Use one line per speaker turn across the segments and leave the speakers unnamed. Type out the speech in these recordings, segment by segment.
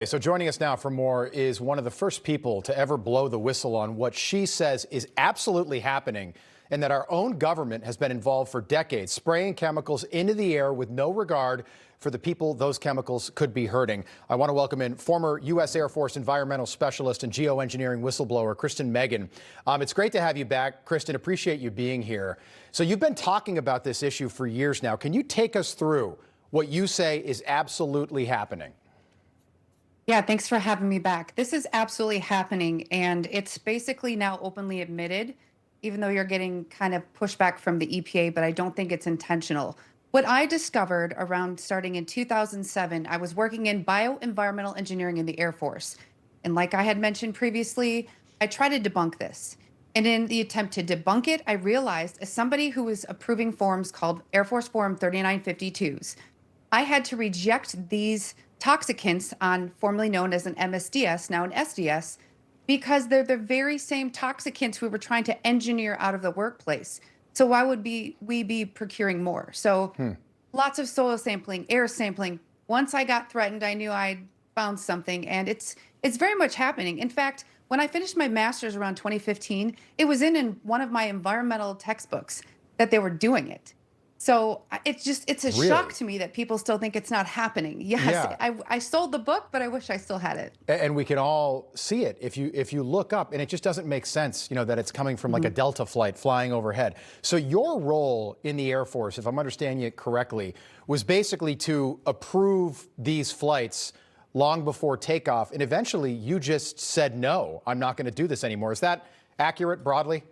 So joining us now for more is one of the first people to ever blow the whistle on what she says is absolutely happening, and that our own government has been involved for decades, spraying chemicals into the air with no regard for the people those chemicals could be hurting. I want to welcome in former U.S. Air Force environmental specialist and geoengineering whistleblower, Kristen Meghan. It's great to have you back, Kristen. Appreciate you being here. So you've been talking about this issue for years now. Can you take us through what you say is absolutely happening?
Yeah, thanks for having me back. This is absolutely happening, and it's basically now openly admitted, even though you're getting kind of pushback from the EPA, but I don't think it's intentional. What I discovered around starting in 2007, I was working in bioenvironmental engineering in the Air Force. And like I had mentioned previously, I tried to debunk this. And in the attempt to debunk it, I realized as somebody who was approving forms called Air Force Form 3952s, I had to reject these toxicants on formerly known as an MSDS, now an SDS, because they're the very same toxicants we were trying to engineer out of the workplace. So why would we be procuring more? So lots of soil sampling, air sampling. Once I got threatened, I knew I'd found something, and it's very much happening. In fact, when I finished my master's around 2015, it was in one of my environmental textbooks that they were doing it. So it's a shock to me that people still think it's not happening. Yes, yeah. I sold the book, but I wish I still had it.
And we can all see it if you look up, and it just doesn't make sense, that it's coming from like a Delta flight flying overhead. So your role in the Air Force, if I'm understanding it correctly, was basically to approve these flights long before takeoff, and eventually you just said, no, I'm not going to do this anymore. Is that accurate broadly?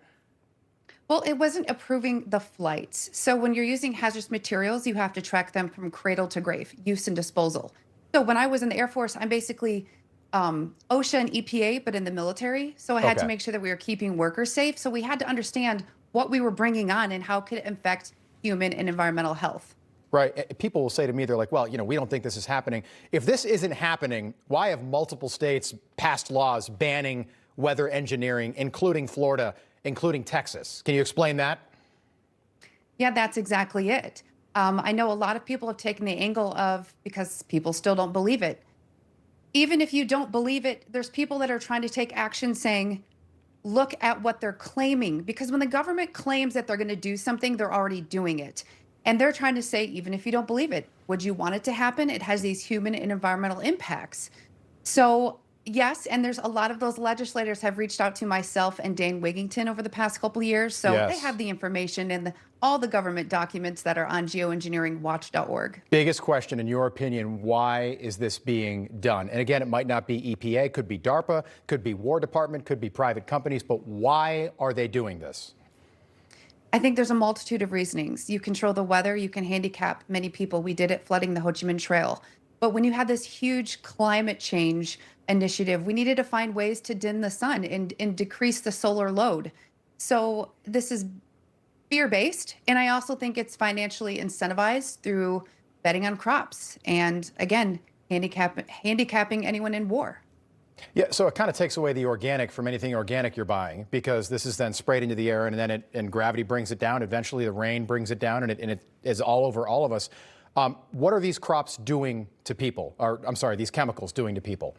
Well, it wasn't approving the flights. So when you're using hazardous materials, you have to track them from cradle to grave, use and disposal. So when I was in the Air Force, I'm basically OSHA and EPA, but in the military. So I had to make sure that we were keeping workers safe. So we had to understand what we were bringing on and how could it affect human and environmental health.
Right. People will say to me, they're like, well, we don't think this is happening. If this isn't happening, why have multiple states passed laws banning weather engineering, including Florida, including Texas? Can you explain that?
Yeah, that's exactly it. I know a lot of people have taken the angle of, because people still don't believe it. Even if you don't believe it, there's people that are trying to take action saying, look at what they're claiming. Because when the government claims that they're going to do something, they're already doing it. And they're trying to say, even if you don't believe it, would you want it to happen? It has these human and environmental impacts. So yes, and there's a lot of those legislators have reached out to myself and Dane Wigington over the past couple of years. So they have the information and all the government documents that are on geoengineeringwatch.org.
Biggest question, in your opinion, why is this being done? And again, it might not be EPA, could be DARPA, could be War Department, could be private companies, but why are they doing this?
I think there's a multitude of reasonings. You control the weather, you can handicap many people. We did it flooding the Ho Chi Minh Trail. But when you had this huge climate change initiative, we needed to find ways to dim the sun and decrease the solar load. So this is fear-based. And I also think it's financially incentivized through betting on crops. And again, handicapping anyone in war.
Yeah, so it kind of takes away the organic from anything organic you're buying, because this is then sprayed into the air, and then gravity brings it down. Eventually the rain brings it down, and it is all over all of us. What are these crops doing to people? Or I'm sorry, these chemicals doing to people?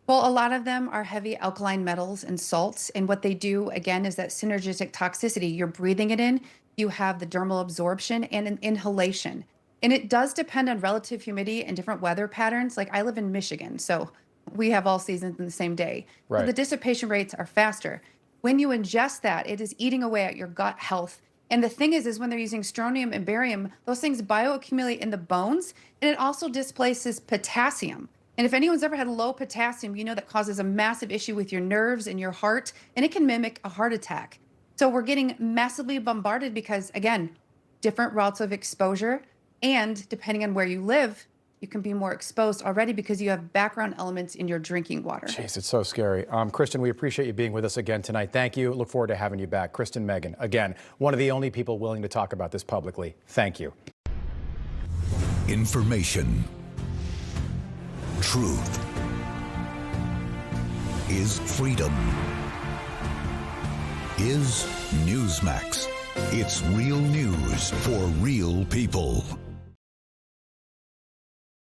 Well, a lot of them are heavy alkaline metals and salts. And what they do, again, is that synergistic toxicity. You're breathing it in, you have the dermal absorption and an inhalation. And it does depend on relative humidity and different weather patterns. Like I live in Michigan, so we have all seasons in the same day.
Right.
So the dissipation rates are faster. When you ingest that, it is eating away at your gut health. And the thing is when they're using strontium and barium, those things bioaccumulate in the bones, and it also displaces potassium. And if anyone's ever had low potassium, you know that causes a massive issue with your nerves and your heart, and it can mimic a heart attack. So we're getting massively bombarded because, again, different routes of exposure, and depending on where you live, you can be more exposed already because you have background elements in your drinking water.
Jeez, it's so scary. Kristen, we appreciate you being with us again tonight. Thank you. Look forward to having you back. Kristen Meghan, again, one of the only people willing to talk about this publicly. Thank you.
Information. Truth. Is freedom. Is Newsmax. It's real news for real people.